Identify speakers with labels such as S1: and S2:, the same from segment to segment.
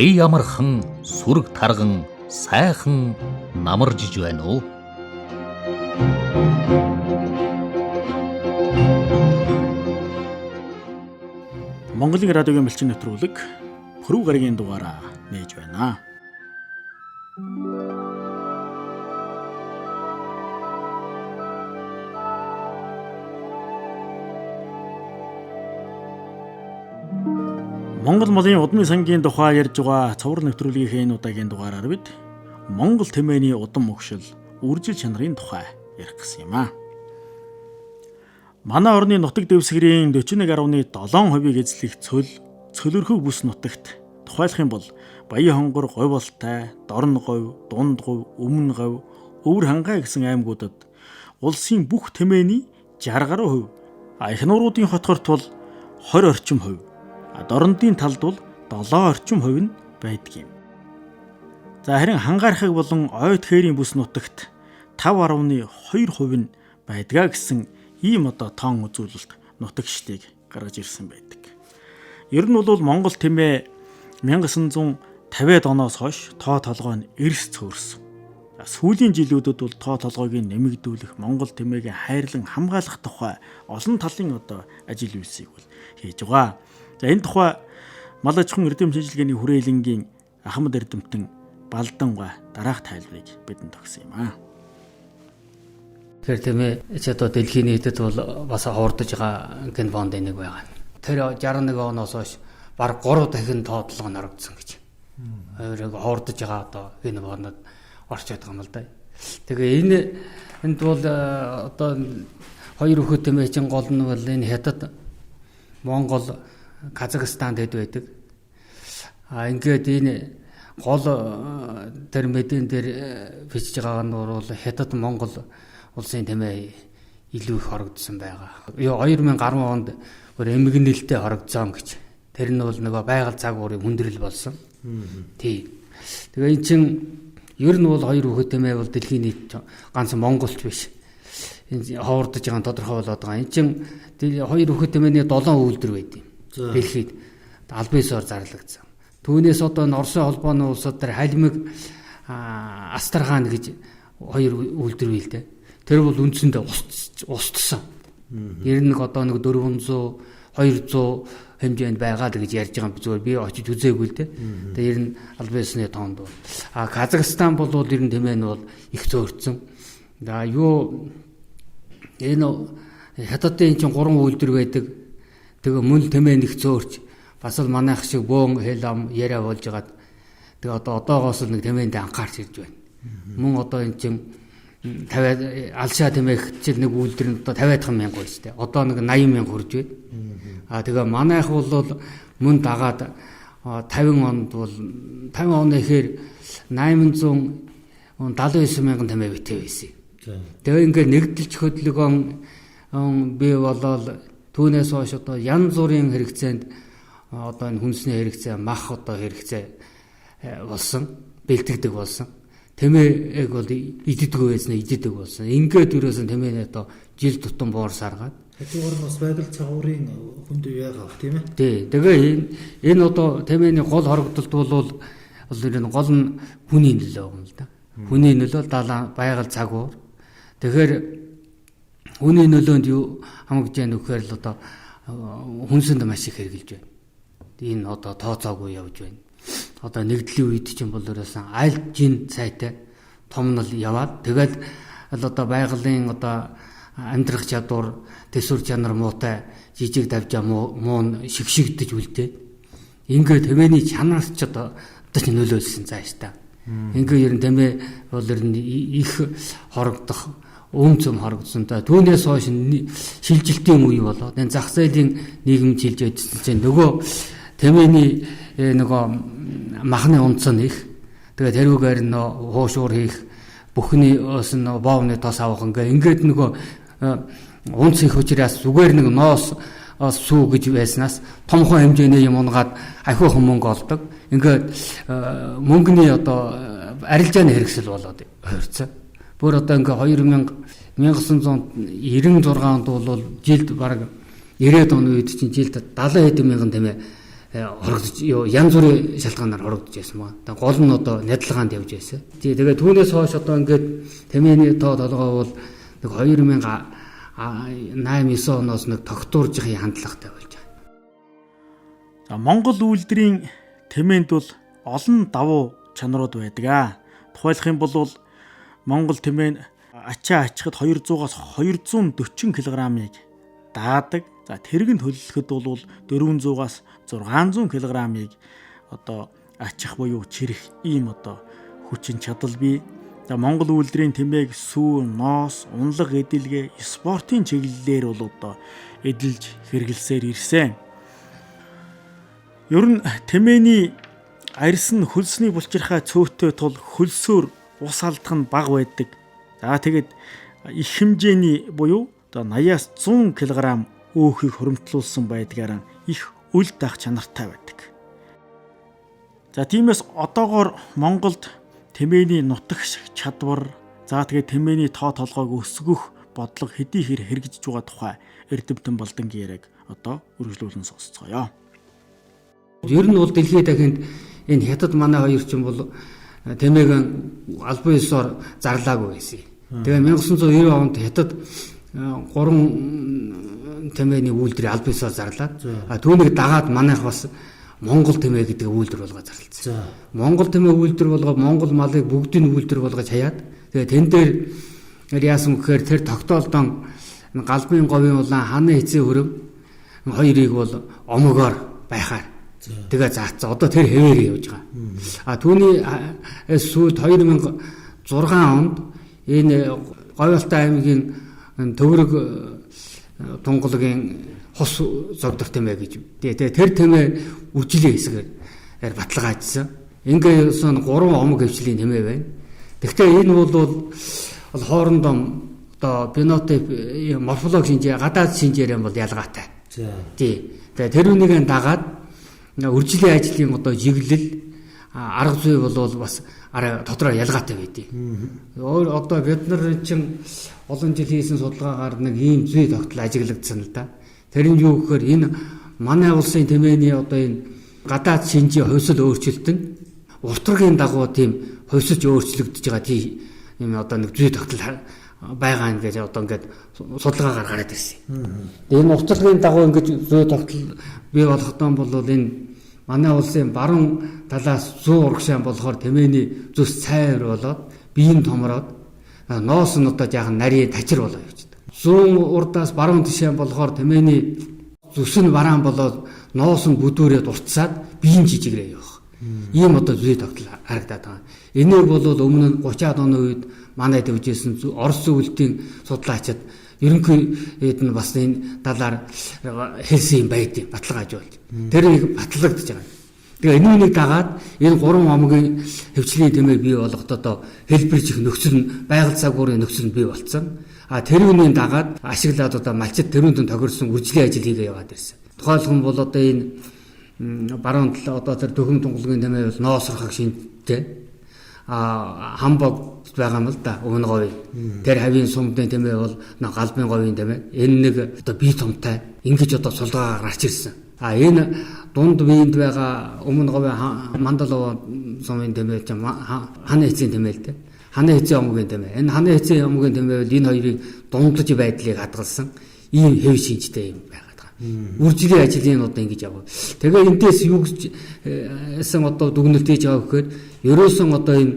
S1: бие амархан, сүрэг тарган, сайхан намаржиж байна уу?
S2: Монголын радиогийн малчин нэвтрүүлэг Пүрэв гарагийн дугаараа нээж байна. Монгол малын удмын сангийн тухай ярьж байгаа цовруул нэвтрүүлгийнхээ энэ удаагийн дугаараар бид Монгол тэмээний удам өгшил үржил чанарын тухай ярих гэсэн юм аа. Манай орны нутаг дэвсгэрийн 41.7%-ийг эзлэх цөлөрхөг бүс нутагт тухайлах юм бол Баян хонгор, Говь болтой, Дорн говь, Дунд говь, Өмнө говь, Өвөр хангай гэсэн аймагуудад улсын бүх тэмээний 60%, их нууруудын хотгорт бол 20 орчим хувь, Дорндын талд бол 7 орчим хувь нь байдаг юм. За харин хангаархаг болон ойд хээрийн бүс нутагт 5.2% нь байдгаа гэсэн ийм тоон үзүүлэлт нутагчдыг гаргаж ирсэн байдаг. Ер нь бол Монгол тэмээ 1950-ад оноос хойш тоо толгой нь эрс цөөрсөн. Сүүлийн жилүүдэд бол тоо толгойг нэмэгдүүлэх, Монгол тэмээгийн хайрлан хамгаалах тухай олон талын ажил үйлсийг бол хийж байгаа. За энэ тухай Мал аж ахуйн эрдэм шинжилгээний хүрээлэнгийн Ахмад Эрдэмтэн Балданга дараах тайлбарыг бидэнд өгсөн юм аа.
S3: Тэгэхээр тэмээ одоо дэлхийн нийтэд бол бас хурдж байгаа ген бонд нэг байгаа. Тэр 61 оноос хойш баг 3 дахин тоотлого нарагдсан гэж. Өөрөг хурдж байгаа одоо ген бондод орчод байгаа юм л да. Тэгээ энд бол одоо хоёр өхөө тэмээ чинь гол нь бол энэ хятад, Монгол, Казахстанд хэд байдаг. Ингээд энэ гол тэр мэдэн дээр бичиж байгаа нь бол хятад, Монгол улсын тэмээ илүү их хорогдсон байгаа. 2010 онд эмгэнэлтэд хорогдсон гэж. Тэр нь бол нөгөө байгаль цагуурын хүндрэл болсон. Тий. Тэгээ эн чин ер нь бол хоёр өхөө тэмээ бол дэлхийн нийт ганц Монголч биш. Энэ ховордож байгаа тодорхой болоод байгаа. Эн чин хоёр өхөө тэмээний 7 үйлдвэр байд юм. Дэлхийд албан ёсоор зарлагдсан. Түүнээс одоо Оросын холбооны улсууд дээр халимаг Астрахань гэж хоёр үйлдвэр байл дээ. Тэр бол үндсэндээ устсан. Ер нь одоо нэг 400 200 хэмжээнд байгаа л гэж ярьж байгаа юм зүгээр би очиж үзээгүй л дээ. Тэгээ ер нь албан ёсны тоонд бол Казахстан бол ер нь тэмээ нь бол их зөөрцөн. За юу энэ хятадын чинь 3 үйлдвэр байдаг. Тэгээ мөн тэмээ нэг зөөрч бас л манайх шиг бөөн хэл ам яриа болж байгаад тэгээ одоогоос л нэг тэмээнд анхаарч ирж байна. Мөн одоо энэ чинь 50 алшаа тэмээх чинь нэг үйлдвэр нь одоо 50 мянга байна шүү дээ. Одоо нэг 80 мянга хүрж байна. Тэгээ манайх бол мөн дагаад 50 онд бол 50 оны ихээр 879 мянган тэмээ битээ байсан. Тэгээ ингээд нэгдэлж хөдөлгөөн бий болоод түүнээс хойш одоо янз бүрийн хэрэгцээнд одоо энэ хүнсний хэрэгцээ, мах одоо хэрэгцээ болсон, бэлтгэдэг болсон. Тэмээг бол идэггүй байсан, идэгдэг болсон. Ингээд өрөөсөн тэмээ одоо жил тутам боор саргаад.
S4: Хажуугаар нь бас байгаль цагуурын хүнд яагаад тийм ээ?
S3: Тий. Тэгээ энэ одоо тэмээний гол хорогдолт бол ер нь гол нь хүний нөлөө юм л да. Хүний нөлөө байгаль цагуур. Тэгэхээр хүний нөлөөнд юу хамгаж яах нөхөр л одоо хүнсэнд маш их хэрглэж байна. Энэ одоо тооцоогүй явж байна. Одоо нэгдлийн үед чинь бол ерөөсөн аль жин цайтай томнол яваад тэгэл одоо байгалийн одоо амьдрах чадвар, төсвөр чанар муутай жижиг давжаа муу шигшигдэж үлдээ. Ингээд тэмээний чанарч одоо чинь нөлөөлсөн зааш та. Ингээд ер нь тэмээ бол ер нь их хорогдох үнцэм хорогдсон та. Түүнээс хойш шилжилтийн үе болоод энэ зах зээлийн нийгэм шилж байсан чинь нөгөө тэмээний нөгөө махны унцсан их. Тэгээд тэрүүгээр нь хуушуур хийх, бүхний өөс нь боовны тос авах ингээд нөгөө унц их учраас зүгээр нэг ноос сүү гэж байснаас томхон хэмжээний юм унгаад ахиухан мөнгө олдог. Ингээд мөнгөний одоо арилжааны хэрэгсэл болоод хувирцсан. Бүр одоо ингээ 1996 онд бол жилд баг 90-ад оны үед чинь жилд 70 хэдэн мянган тэмээ хорогдож янз бүрийн шалтгаанаар хорогдож байсан ба. Гол нь одоо нядлагаанд явж байсан. Тэгээд түүнээс хойш одоо ингээд тэмээний тоо толгой бол нэг 2008-9 оноос нэг тогтууржихын хандлагатай болж байгаа.
S2: За Монгол үйлдвэрийн тэмээнд бол олон давуу чанарууд байдаг. Тухайлах юм бол Монгол тэмээ нь ачаа ачхад 200-аас 240 кг-ыг даадаг. За тэргэнд хөллөхөд бол 400-аас 600 кг-ыг одоо ачих буюу чирэх ийм одоо хүчин чадал бий. За Монгол үйлдвэрийн тэмээг сүү, ноос, унлаг эдэлгээ спортын чиглэлээр бол одоо эдэлж хэрэглэсээр ирсэн. Ер нь тэмээний арьс нь хөлсний булчирхай цөөтэй тул хөлсөөр ус алдах нь бага байдаг. За тэгээд их хэмжээний буюу одоо 80-аас 100 кг өөхийг хуримтлуулсан байдгаараа их үл даах чанартай байдаг. За тиймээс одоогоор Монголд тэмээний нутагш чадвар, за тэгээд тэмээний тоо толгойг өсгөх бодлого хэдий хэр хэрэгжиж байгаа тухай Эрдэмтэн Балдангийн яриаг одоо үргэлжлүүлэн сонсцгоё.
S3: Ер нь бол дэлхийн дахинд энэ хятад манай хоёр ч юм бол тэмээг албан ёсоор зарлаагүй байсан. Тэгээ 1990 онд хятад 3 тэмээний үйлдвэрийг албан ёсоор зарлаад түүнийг дагаад манайх бас Монгол тэмээ гэдэг үйлдвэр болгож зарлалцсан. Монгол тэмээ үйлдвэр болгоо Монгол малыг бүгдийг үйлдвэр болгож хаяад тэгээ тэн дээр яасан гэхээр тэр тогтоолдон галбын говийн улаан ханы эцсийн хөрөв хоёрыг бол омогоор байхаар тэгээ заацсан. Одоо тэр хэвээр явж байгаа. Түүний сүүлд 2006 онд энэ Говьалтай аймгийн Төвөрөг тунгалагын хос зогдох тэмээ гэж. Тэгээ тэр тэмээ үржилийн хэсгээр баталгаажсан. Ингээд 3 омог хвчлийн тэмээ байна. Гэхдээ энэ бол хоорондоо одоо фенотип морфологи шинжээ гадаад шинжээр бол ялгаатай. Тэгээ тэр үнийг дагаад үржилийн ажлын одоо жиглэл арга зүй бол бас арай дотроо ялгаатай байдیں۔ Одоо бид нар чинь олон жил хийсэн судалгаагаар нэг ийм зүй тогтол ажиглагдсан л да. Тэр нь юу гэхээр энэ манай улсын тэмээний одоо энэ гадаад шинжийн хувьсэл өөрчлөлт нь уртрагийн дагуу тийм хувьсэлж өөрчлөгдөж байгаа тийм юм одоо нэг зүй тогтол байгаа юм гэж одоо ингээд судалгаагаар гараад ирсэн. Энэ уртрагийн дагуу ингээд зүй тогтол бий болохдоо бол энэ манай улсын баруун талаас 100 урагшаан болохоор тэмээний зүс цайр болоод биеийн томроод ноос нь одоо жаахан нарийн тачир болоо явчихдаг. 100 урдаас баруун тишээ болохоор тэмээний зүс нь бараан болоод ноос нь бүдүүрээд уртсаад биеийн жижигрээ явах. Ийм одоо зүй тогтол харагдаад байгаа. Энийг бол өмнө нь 30-аад оны үед манай төвжсэн Орос зөвлөлтийн судлаачид ерөнхийд нь бас энэ талаар хэлсэн юм байдیں۔ Баталгааж болж. Тэр нэг батлагдж байгаа. Тэгээ энэ үнийг дагаад энэ 3 омгийн хвчлийн тэмээ бий болгодоо хэлбэржих нөхцөл нь байгаль цагуурын нөхцөл нь бий болцсон. Тэр үнийг дагаад ашиглаад одоо малчид тэрүүнд тохирсон үржилийн ажил хийгээ яваад ирсэн. Тухайлбал бол одоо энэ баруун тал одоо тэр дөхөм тунгалагын тэмээ бол ноосрохог шинжтэй хамбог байгаа юм л да өмнө говийн. Тэр хавийн сумдын тэмээ бол галбын говийн тэмээ. Энэ нэг одоо бие томтай ингэж одоо сулгаагаар гарч ирсэн. Энэ дунд биеинд байгаа өмнө говийн мандалова сумын тэмээ чинь ханы эцсийн тэмээ л дээ. Ханы эцсийн омгийн тэмээ. Энэ ханы эцсийн омгийн тэмээ бол энэ хоёрын дундлаж байдлыг хадгалсан ийм хэв шинжтэй юм байгаад байгаа. Үржилийн ажлын одоо ингэж яваа. Тэгээ энэс юу гэсэн одоо дүгнэлт хийж байгаа гэхээр ерөөсөн одоо энэ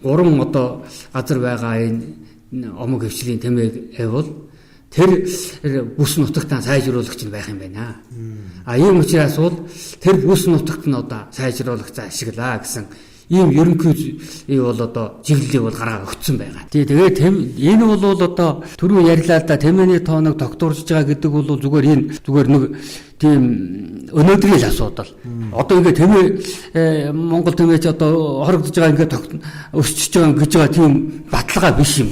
S3: 3 одоо газар байгаа энэ омог хвчлийн тэмээг бол тэр бүс нутагтаа сайжруулагч нь байх юм байна. Ийм учраас бол тэр бүс нутагт нь одоо сайжруулагч ашиглаа гэсэн ийм ерөнхий бол одоо чиглэлийг бол гаргаа өгсөн байгаа. Тэгээд энэ бол одоо түрүү ярьлаа л да тэмээний тооног тогтворж байгаа гэдэг бол зүгээр нэг тийм өнөөдрийн л асуудал. Одоо ингээд тэмээ Монгол тэмээ ч одоо хорогдож байгаа ингээд өсчихөж байгаа гэж байгаа тийм баталгаа биш юм.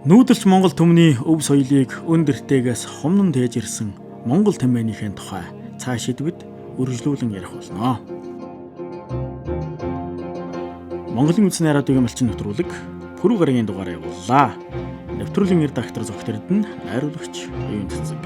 S2: Нүүдэлч Монгол түмний өв соёлыг өндөртэйгээс хомнон тээж ирсэн Монгол тэмээнийхэн тухай цааш идвэд үргэлжлүүлэн ярих болно. Монголын үндэсний радиогийн малчин нэвтрүүлэг пүрэв гарагийн дугаараа явууллаа. Нэвтрүүлгийн редактор Зогт Эрдэнэ, найруулагч Оюун Цэцэг.